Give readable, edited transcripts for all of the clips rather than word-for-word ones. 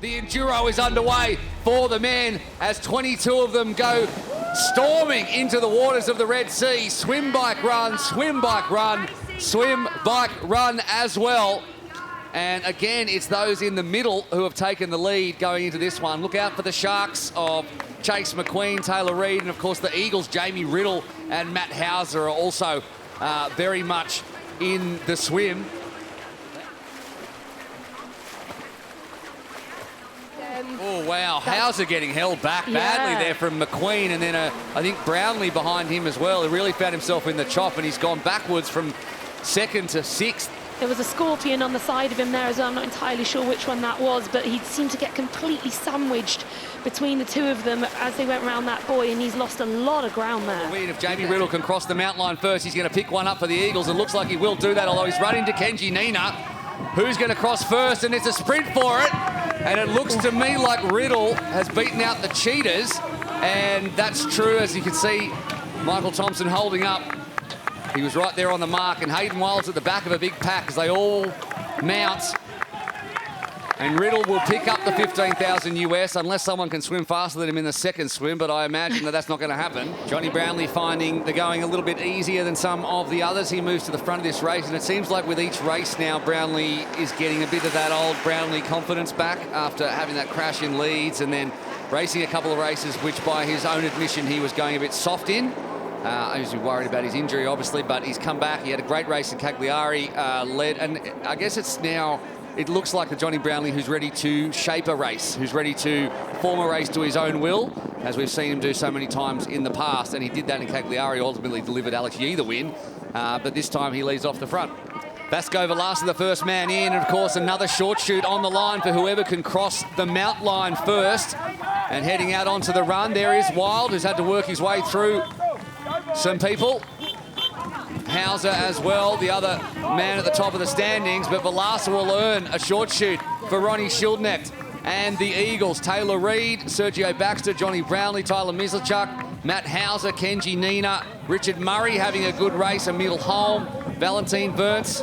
The Enduro is underway for the men as 22 of them go storming into the waters of the Red Sea. Swim, bike, run, swim, bike, run, swim, bike, run as well. And again, it's those in the middle who have taken the lead going into this one. Look out for the Sharks of Chase McQueen, Taylor Reid, and of course the Eagles, Jamie Riddle and Matt Hauser are also very much in the swim. Oh, wow. Hauser getting held back badly there from McQueen, and then I think Brownlee behind him as well. He really found himself in the chop, and he's gone backwards from second to sixth. There was a scorpion on the side of him there as well. I'm not entirely sure which one that was, but he seemed to get completely sandwiched between the two of them as they went around that buoy, and he's lost a lot of ground there. If Jamie Riddle can cross the mountain line first, he's going to pick one up for the Eagles. It looks like he will do that, although he's run into Kenji Nina. Who's going to cross first? And it's a sprint for it. And it looks to me like Riddle has beaten out the cheaters. And that's true, as you can see, Michael Thompson holding up. He was right there on the mark, and Hayden Wilde's at the back of a big pack as they all mount. And Riddle will pick up the 15,000 US unless someone can swim faster than him in the second swim, but I imagine that that's not going to happen. Jonny Brownlee finding the going a little bit easier than some of the others. He moves to the front of this race, and it seems like with each race now, Brownlee is getting a bit of that old Brownlee confidence back after having that crash in Leeds and then racing a couple of races, which by his own admission, he was going a bit soft in. He was worried about his injury, obviously, but he's come back. He had a great race in Cagliari, led, and I guess it's now... It looks like the Jonny Brownlee who's ready to shape a race, who's ready to form a race to his own will, as we've seen him do so many times in the past. And he did that in Cagliari, ultimately delivered Alex Yee the win. But this time he leads off the front. Vasco Velasquez, the first man in. And of course, another short shoot on the line for whoever can cross the mount line first. And heading out onto the run, there is Wilde, who's had to work his way through some people. Hauser as well, the other man at the top of the standings, but Velasquez will earn a short shoot for Ronnie Schildknecht. And the Eagles, Taylor Reid, Sergio Baxter, Jonny Brownlee, Tyler Mislachuk, Matt Hauser, Kenji Nina, Richard Murray having a good race, Emil Holm, Valentin Wernz.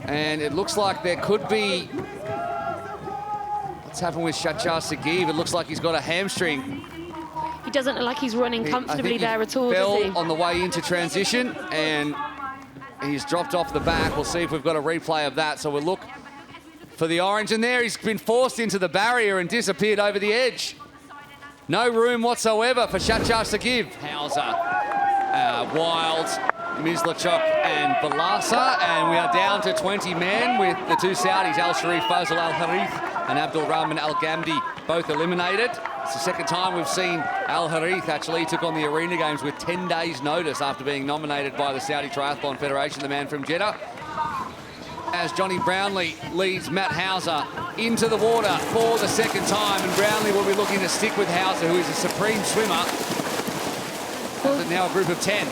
And it looks like there could be... What's happened with Shachar Sagiv? It looks like he's got a hamstring. He doesn't look like he's running comfortably there at all, does he? Fell on the way into transition, and he's dropped off the back. We'll see if we've got a replay of that. So we'll look for the orange. And there he's been forced into the barrier and disappeared over the edge. No room whatsoever for Shachar Sagiv. Hauser, Wilde, Mislachuk and Balasa. And we are down to 20 men with the two Saudis, Al Sharif, Faisal Al Harith and Abdul Rahman Al Ghamdi, both eliminated. It's the second time we've seen Al Harith actually took on the Arena Games with 10 days notice after being nominated by the Saudi Triathlon Federation, the man from Jeddah. As Jonny Brownlee leads Matt Hauser into the water for the second time, and Brownlee will be looking to stick with Hauser, who is a supreme swimmer. But now a group of 10.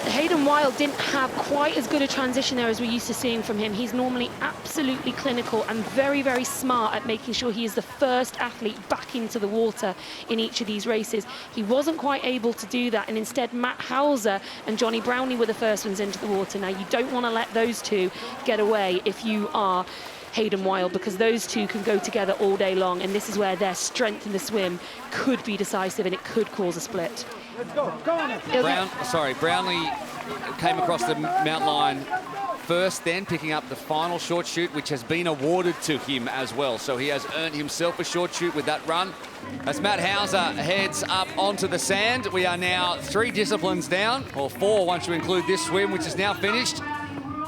Hayden Wilde didn't have quite as good a transition there as we're used to seeing from him. He's normally absolutely clinical and very, very smart at making sure he is the first athlete back into the water in each of these races. He wasn't quite able to do that, and instead Matt Hauser and Jonny Brownlee were the first ones into the water. Now, you don't want to let those two get away if you are Hayden Wilde, because those two can go together all day long, and this is where their strength in the swim could be decisive, and it could cause a split. Let's go. Go on. Brownlee came across the mount line first, then picking up the final short shoot, which has been awarded to him as well. So he has earned himself a short shoot with that run. As Matt Hauser heads up onto the sand, we are now 3 disciplines down, or 4 once you include this swim, which is now finished.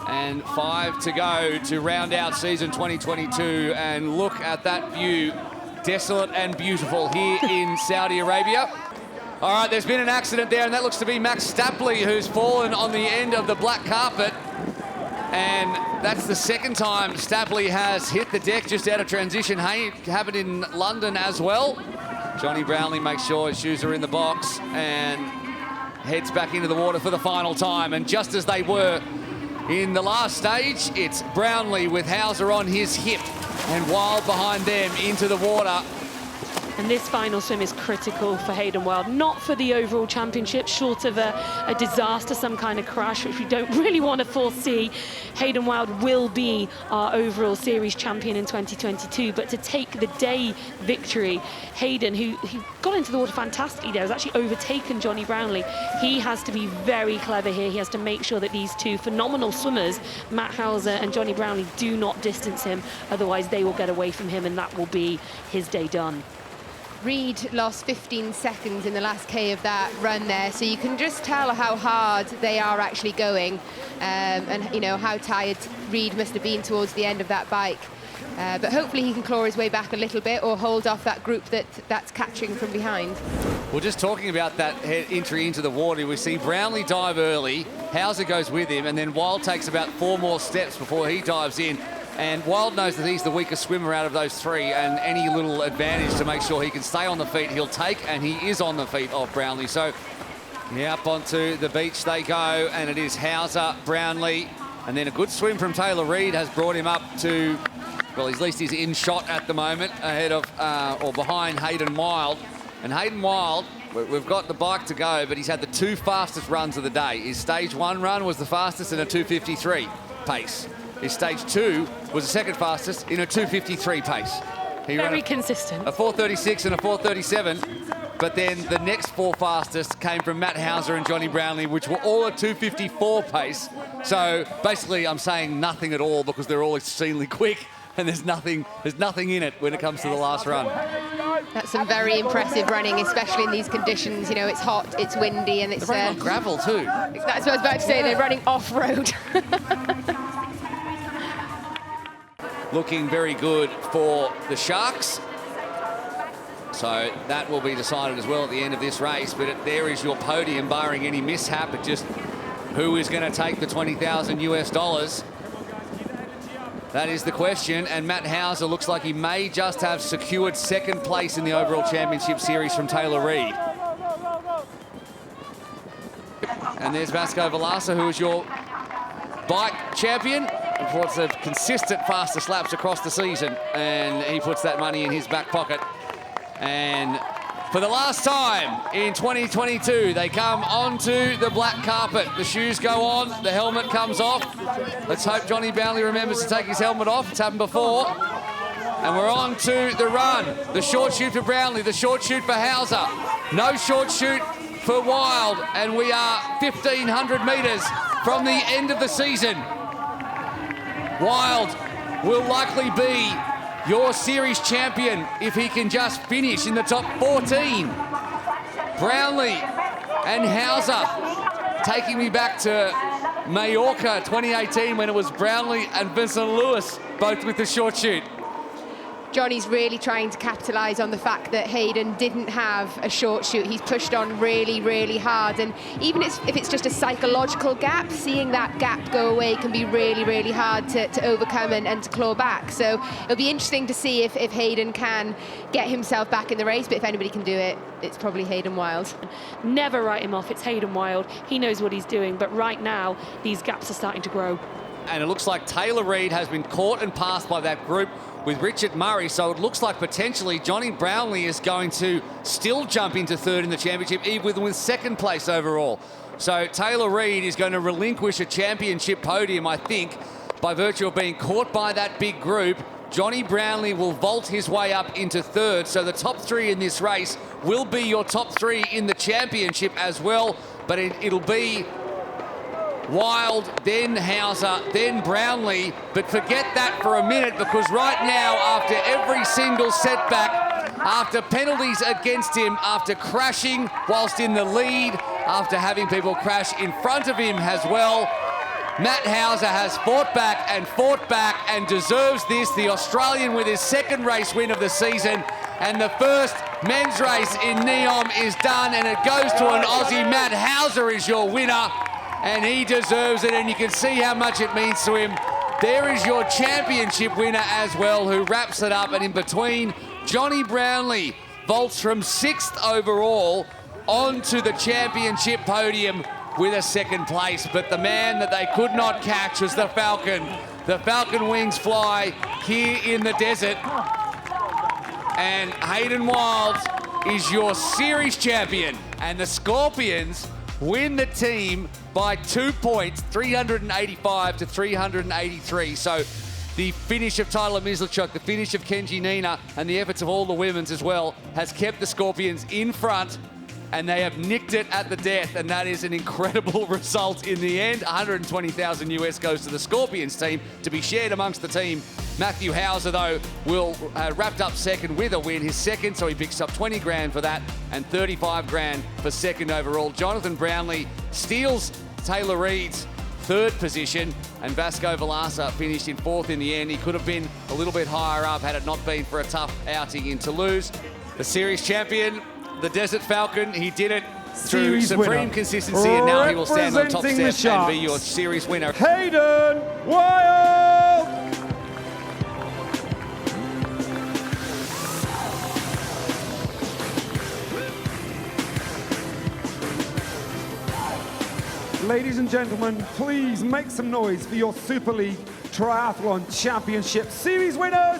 And 5 to go to round out season 2022. And look at that view, desolate and beautiful here in Saudi Arabia. All right, there's been an accident there, and that looks to be Max Stapley, who's fallen on the end of the black carpet. And that's the second time Stapley has hit the deck just out of transition. Hey, have it in London as well. Jonny Brownlee makes sure his shoes are in the box and heads back into the water for the final time. And just as they were in the last stage, it's Brownlee with Hauser on his hip and Wilde behind them into the water. And this final swim is critical for Hayden Wilde, not for the overall championship, short of a disaster, some kind of crash, which we don't really want to foresee. Hayden Wilde will be our overall series champion in 2022, but to take the day victory, Hayden, who got into the water fantastically there, has actually overtaken Jonny Brownlee. He has to be very clever here. He has to make sure that these two phenomenal swimmers, Matt Hauser and Jonny Brownlee, do not distance him, otherwise they will get away from him and that will be his day done. Reid lost 15 seconds in the last K of that run there, so you can just tell how hard they are actually going, and you know how tired Reid must have been towards the end of that bike. But hopefully he can claw his way back a little bit or hold off that group that's catching from behind. Well, just talking about that entry into the water, we see Brownlee dive early, Hauser goes with him, and then Wilde takes about 4 more steps before he dives in. And Wilde knows that he's the weakest swimmer out of those 3, and any little advantage to make sure he can stay on the feet, he'll take, and he is on the feet of Brownlee. So, yeah, up onto the beach they go, and it is Hauser, Brownlee, and then a good swim from Taylor Reid has brought him up to, well, at least he's in shot at the moment, ahead of, or behind Hayden Wilde. And Hayden Wilde, we've got the bike to go, but he's had the 2 fastest runs of the day. His stage 1 run was the fastest in a 2:53 pace. His stage 2 was the 2nd fastest in a 2:53 pace. He Very consistent. A 4:36 and a 4:37, but then the next 4 fastest came from Matt Hauser and Jonny Brownlee, which were all a 2:54 pace. So basically I'm saying nothing at all because they're all extremely quick and there's nothing in it when it comes to the last run. That's some very impressive running, especially in these conditions. You know, it's hot, it's windy, and it's... They're running on gravel too. That's what I was about to say, they're running off-road. Looking very good for the Sharks. So that will be decided as well at the end of this race. But there is your podium, barring any mishap. But just who is going to take the $20,000 US? That is the question. And Matt Hauser looks like he may just have secured 2nd place in the overall championship series from Taylor Reid. And there's Vasco Velasa, who is your bike champion. For the consistent fastest laps across the season, and he puts that money in his back pocket. And for the last time in 2022, they come onto the black carpet. The shoes go on, the helmet comes off. Let's hope Jonny Brownlee remembers to take his helmet off. It's happened before. And we're on to the run. The short shoot for Brownlee, the short shoot for Hauser. No short shoot for Wilde, and we are 1,500 metres from the end of the season. Wilde will likely be your series champion if he can just finish in the top 14. Brownlee and Hauser taking me back to Mallorca 2018 when it was Brownlee and Vincent Lewis both with the short shoot. Jonny's really trying to capitalise on the fact that Hayden didn't have a short shoot. He's pushed on really, really hard. And even if it's just a psychological gap, seeing that gap go away can be really, really hard to overcome and to claw back. So it'll be interesting to see if Hayden can get himself back in the race. But if anybody can do it, it's probably Hayden Wilde. Never write him off. It's Hayden Wilde. He knows what he's doing. But right now, these gaps are starting to grow. And it looks like Taylor Reid has been caught and passed by that group with Richard Murray, so it looks like potentially Jonny Brownlee is going to still jump into 3rd in the championship, even with 2nd place overall. So Taylor Reid is going to relinquish a championship podium, I think, by virtue of being caught by that big group. Jonny Brownlee will vault his way up into 3rd, so the top 3 in this race will be your top 3 in the championship as well, but it'll be Wilde, then Hauser, then Brownlee. But forget that for a minute, because right now, after every single setback, after penalties against him, after crashing whilst in the lead, after having people crash in front of him as well, Matt Hauser has fought back and deserves this. The Australian with his 2nd race win of the season, and the first men's race in NEOM is done, and it goes to an Aussie. Matt Hauser is your winner, and he deserves it, and you can see how much it means to him. There is your championship winner as well, who wraps it up, and in between, Jonny Brownlee vaults from 6th overall onto the championship podium with a 2nd place. But the man that they could not catch was the Falcon. The Falcon wings fly here in the desert. And Hayden Wilde is your series champion. And the Scorpions win the team by 2 points, 385 to 383. So the finish of Tyler Mislichuk, the finish of Kenji Nina, and the efforts of all the women's as well has kept the Scorpions in front, and they have nicked it at the death, and that is an incredible result in the end. 120,000 US goes to the Scorpions team to be shared amongst the team. Matthew Hauser, though, will wrapped up second with a win, his second, so he picks up 20 grand for that and 35 grand for second overall. Jonathan Brownlee steals Taylor Reid's third position, and Vasco Velasa finished in fourth in the end. He could have been a little bit higher up had it not been for a tough outing in Toulouse. The series champion, the Desert Falcon, he did it through Series supreme winner, consistency, and now he will stand on top representing the step and be Sharks, your series winner. Hayden Wilde! Ladies and gentlemen, please make some noise for your Super League Triathlon Championship Series winners,